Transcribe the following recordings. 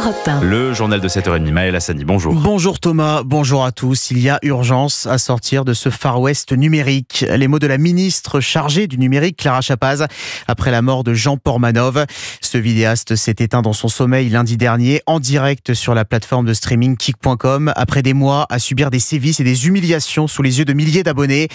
Europe 1. Le journal de 7h30, Maël Hassani, bonjour. Bonjour Thomas, bonjour à tous. Il y a urgence à sortir de ce Far West numérique. Les mots de la ministre chargée du numérique, Clara Chapaz, après la mort de Jean Portmanov. Ce vidéaste s'est éteint dans son sommeil lundi dernier, en direct sur la plateforme de streaming Kik.com, après des mois à subir des sévices et des humiliations sous les yeux de milliers d'abonnés.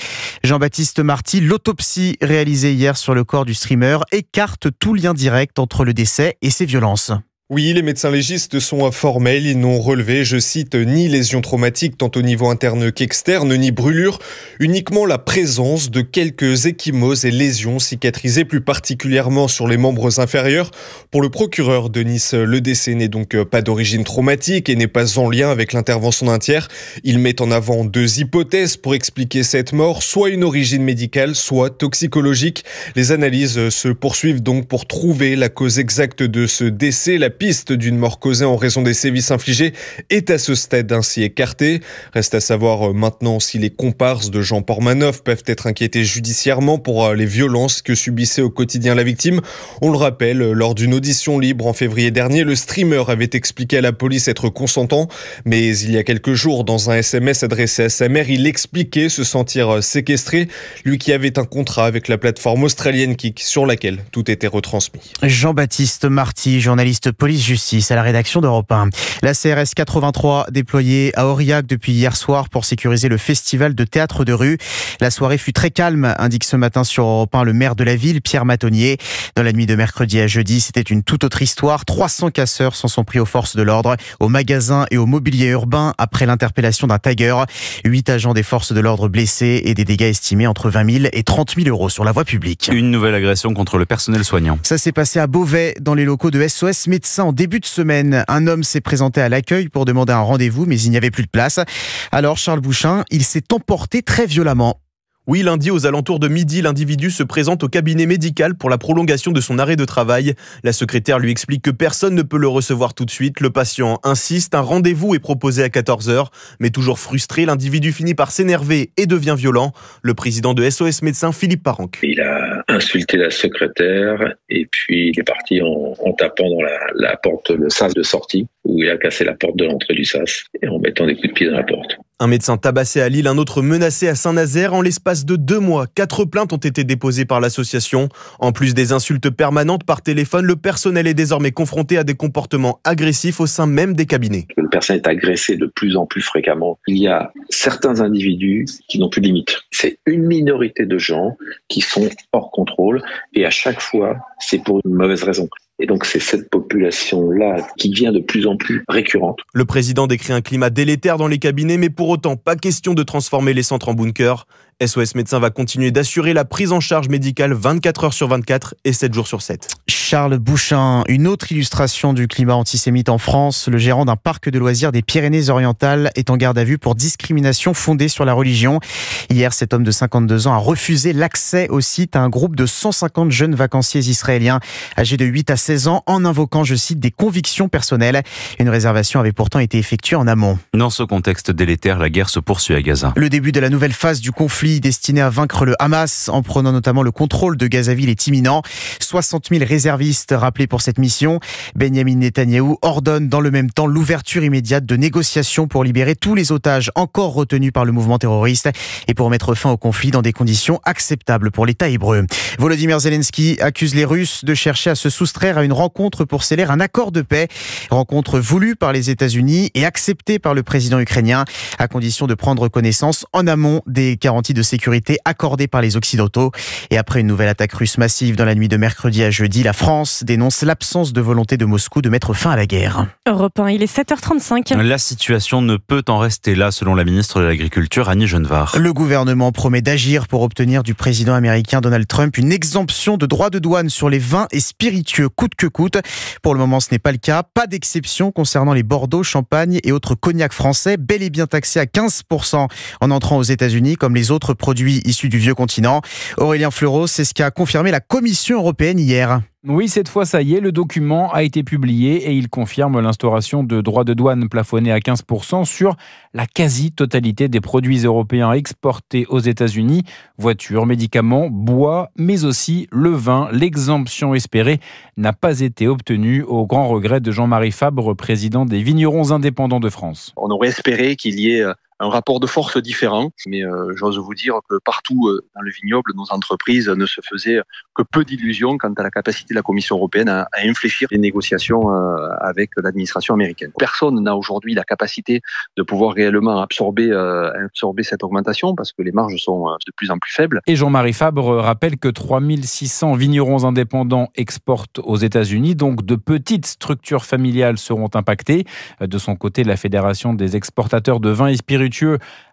Jean-Baptiste Marty, l'autopsie réalisée hier sur le corps du streamer écarte tout lien direct entre le décès et ces violences. Oui, les médecins légistes sont formels. Ils n'ont relevé, je cite, ni lésions traumatiques tant au niveau interne qu'externe, ni brûlures, uniquement la présence de quelques ecchymoses et lésions cicatrisées, plus particulièrement sur les membres inférieurs. Pour le procureur de Nice, le décès n'est donc pas d'origine traumatique et n'est pas en lien avec l'intervention d'un tiers. Il met en avant deux hypothèses pour expliquer cette mort, soit une origine médicale, soit toxicologique. Les analyses se poursuivent donc pour trouver la cause exacte de ce décès. La piste d'une mort causée en raison des sévices infligés est à ce stade ainsi écartée. Reste à savoir maintenant si les comparses de Jean Portmanov peuvent être inquiétés judiciairement pour les violences que subissait au quotidien la victime. On le rappelle, lors d'une audition libre en février dernier, le streamer avait expliqué à la police être consentant, mais il y a quelques jours, dans un SMS adressé à sa mère, il expliquait se sentir séquestré, lui qui avait un contrat avec la plateforme australienne Kik sur laquelle tout était retransmis. Jean-Baptiste Marty, journaliste police-justice à la rédaction d'Europe 1. La CRS 83 déployée à Aurillac depuis hier soir pour sécuriser le festival de théâtre de rue. La soirée fut très calme, indique ce matin sur Europe 1 le maire de la ville, Pierre Matonnier. Dans la nuit de mercredi à jeudi, c'était une toute autre histoire. 300 casseurs s'en sont pris aux forces de l'ordre, aux magasins et au mobilier urbain après l'interpellation d'un Tiger. 8 agents des forces de l'ordre blessés et des dégâts estimés entre 20 000 et 30 000 euros sur la voie publique. Une nouvelle agression contre le personnel soignant. Ça s'est passé à Beauvais, dans les locaux de SOS Médecins en début de semaine. Un homme s'est présenté à l'accueil pour demander un rendez-vous, mais il n'y avait plus de place. Alors Charles Bouchin, il s'est emporté très violemment. Oui, lundi, aux alentours de midi, l'individu se présente au cabinet médical pour la prolongation de son arrêt de travail. La secrétaire lui explique que personne ne peut le recevoir tout de suite. Le patient insiste, un rendez-vous est proposé à 14h. Mais toujours frustré, l'individu finit par s'énerver et devient violent. Le président de SOS Médecins, Philippe Paranque. Il a insulté la secrétaire et puis il est parti en tapant dans la porte, le sas de sortie, où il a cassé la porte de l'entrée du sas et en mettant des coups de pied dans la porte. Un médecin tabassé à Lille, un autre menacé à Saint-Nazaire. En l'espace de 2 mois, 4 plaintes ont été déposées par l'association. En plus des insultes permanentes par téléphone, le personnel est désormais confronté à des comportements agressifs au sein même des cabinets. Le personnel est agressé de plus en plus fréquemment. Il y a certains individus qui n'ont plus de limite. C'est une minorité de gens qui sont hors contrôle et à chaque fois, c'est pour une mauvaise raison. Et donc c'est cette population-là qui devient de plus en plus récurrente. Le président décrit un climat délétère dans les cabinets, mais pour autant, pas question de transformer les centres en bunker. SOS Médecins va continuer d'assurer la prise en charge médicale 24 heures sur 24 et 7 jours sur 7. Charles Bouchin, une autre illustration du climat antisémite en France. Le gérant d'un parc de loisirs des Pyrénées-Orientales est en garde à vue pour discrimination fondée sur la religion. Hier, cet homme de 52 ans a refusé l'accès au site à un groupe de 150 jeunes vacanciers israéliens âgés de 8 à 16 ans en invoquant, je cite, des convictions personnelles. Une réservation avait pourtant été effectuée en amont. Dans ce contexte délétère, la guerre se poursuit à Gaza. Le début de la nouvelle phase du conflit destiné à vaincre le Hamas en prenant notamment le contrôle de Gazaville est imminent. 60 000 réservistes rappelés pour cette mission. Benyamin Netanyahou ordonne dans le même temps l'ouverture immédiate de négociations pour libérer tous les otages encore retenus par le mouvement terroriste et pour mettre fin au conflit dans des conditions acceptables pour l'État hébreu. Volodymyr Zelensky accuse les Russes de chercher à se soustraire à une rencontre pour sceller un accord de paix. Rencontre voulue par les États-Unis et acceptée par le président ukrainien à condition de prendre connaissance en amont des garanties de sécurité accordées par les Occidentaux. Et après une nouvelle attaque russe massive dans la nuit de mercredi à jeudi, la France dénonce l'absence de volonté de Moscou de mettre fin à la guerre. Europe 1, il est 7h35. La situation ne peut en rester là, selon la ministre de l'Agriculture, Annie Genevard. Le gouvernement promet d'agir pour obtenir du président américain Donald Trump une exemption de droits de douane sur les vins et spiritueux coûte que coûte. Pour le moment, ce n'est pas le cas. Pas d'exception concernant les Bordeaux, Champagne et autres cognacs français, bel et bien taxés à 15% en entrant aux États-Unis, comme les autres d'autres produits issus du vieux continent. Aurélien Fleureau, c'est ce qu'a confirmé la Commission européenne hier. Oui, cette fois, ça y est, le document a été publié et il confirme l'instauration de droits de douane plafonnés à 15% sur la quasi-totalité des produits européens exportés aux États-Unis. Voitures, médicaments, bois, mais aussi le vin. L'exemption espérée n'a pas été obtenue, au grand regret de Jean-Marie Fabre, président des vignerons indépendants de France. On aurait espéré qu'il y ait un rapport de force différent, mais j'ose vous dire que partout dans le vignoble, nos entreprises ne se faisaient que peu d'illusions quant à la capacité de la Commission européenne à infléchir les négociations avec l'administration américaine. Personne n'a aujourd'hui la capacité de pouvoir réellement absorber cette augmentation parce que les marges sont de plus en plus faibles. Et Jean-Marie Fabre rappelle que 3600 vignerons indépendants exportent aux États-Unis, donc de petites structures familiales seront impactées. De son côté, la Fédération des exportateurs de vins et spiritueux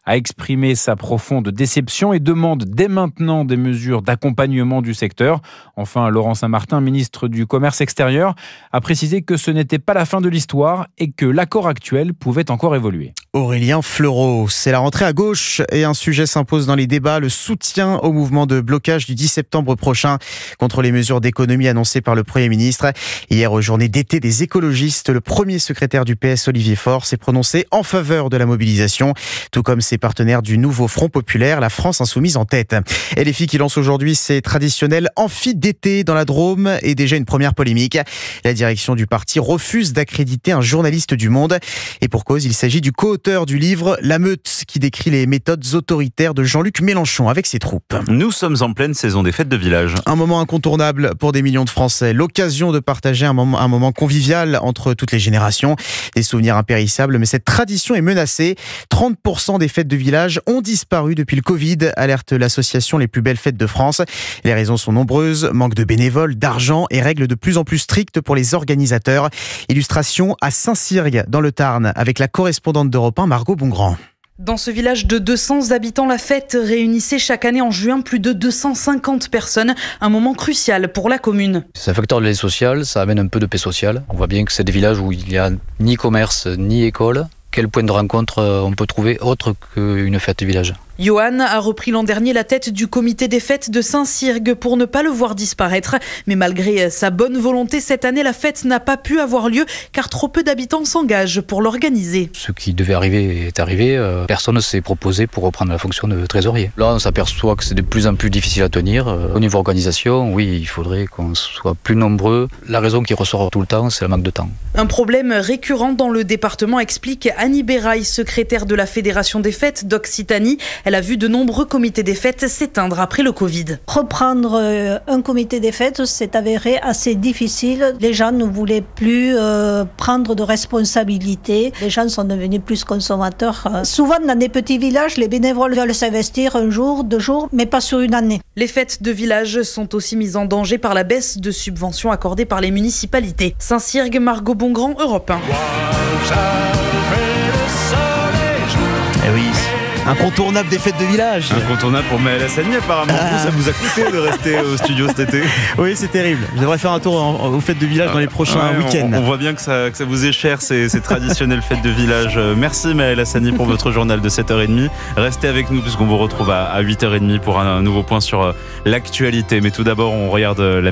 a exprimé sa profonde déception et demande dès maintenant des mesures d'accompagnement du secteur. Enfin, Laurent Saint-Martin, ministre du Commerce extérieur, a précisé que ce n'était pas la fin de l'histoire et que l'accord actuel pouvait encore évoluer. Aurélien Fleureau, c'est la rentrée à gauche et un sujet s'impose dans les débats, le soutien au mouvement de blocage du 10 septembre prochain contre les mesures d'économie annoncées par le Premier ministre. Hier, aux journées d'été des écologistes, le premier secrétaire du PS, Olivier Faure, s'est prononcé en faveur de la mobilisation, tout comme ses partenaires du nouveau Front populaire, la France insoumise en tête. Et les filles qui lancent aujourd'hui ses traditionnels amphis d'été dans la Drôme et déjà une première polémique. La direction du parti refuse d'accréditer un journaliste du Monde et pour cause, il s'agit du co-auteur du livre La Meute qui décrit les méthodes autoritaires de Jean-Luc Mélenchon avec ses troupes. Nous sommes en pleine saison des fêtes de village. Un moment incontournable pour des millions de Français. L'occasion de partager un moment convivial entre toutes les générations. Des souvenirs impérissables, mais cette tradition est menacée. 30% des fêtes de village ont disparu depuis le Covid, alerte l'association Les Plus Belles Fêtes de France. Les raisons sont nombreuses. Manque de bénévoles, d'argent et règles de plus en plus strictes pour les organisateurs. Illustration à Saint-Cyrgue dans le Tarn avec la correspondante d'Europe 1, Margot Bongrand. Dans ce village de 200 habitants, la fête réunissait chaque année en juin plus de 250 personnes. Un moment crucial pour la commune. C'est un facteur de lien social, ça amène un peu de paix sociale. On voit bien que c'est des villages où il n'y a ni commerce ni école. Quel point de rencontre on peut trouver autre qu'une fête de village ? Johan a repris l'an dernier la tête du comité des fêtes de Saint-Cyrgue pour ne pas le voir disparaître. Mais malgré sa bonne volonté, cette année, la fête n'a pas pu avoir lieu car trop peu d'habitants s'engagent pour l'organiser. Ce qui devait arriver est arrivé. Personne ne s'est proposé pour reprendre la fonction de trésorier. Là, on s'aperçoit que c'est de plus en plus difficile à tenir. Au niveau organisation, oui, il faudrait qu'on soit plus nombreux. La raison qui ressort tout le temps, c'est le manque de temps. Un problème récurrent dans le département, explique Annie Béraille, secrétaire de la Fédération des fêtes d'Occitanie. Elle a vu de nombreux comités des fêtes s'éteindre après le Covid. Reprendre un comité des fêtes s'est avéré assez difficile. Les gens ne voulaient plus prendre de responsabilités. Les gens sont devenus plus consommateurs. Souvent, dans des petits villages, les bénévoles veulent s'investir un jour, 2 jours, mais pas sur une année. Les fêtes de village sont aussi mises en danger par la baisse de subventions accordées par les municipalités. Saint-Cyrgue, Margot Bongrand, Europe 1. Eh oui, incontournable des fêtes de village. Incontournable pour Maël Hassani apparemment. Ça vous a coûté de rester au studio cet été. Oui, c'est terrible. Je devrais faire un tour aux fêtes de village dans les prochains week-ends. On voit bien que ça vous est cher ces traditionnelles fêtes de village. Merci Maël Hassani pour votre journal de 7h30. Restez avec nous puisqu'on vous retrouve à 8h30 pour un nouveau point sur l'actualité. Mais tout d'abord, on regarde la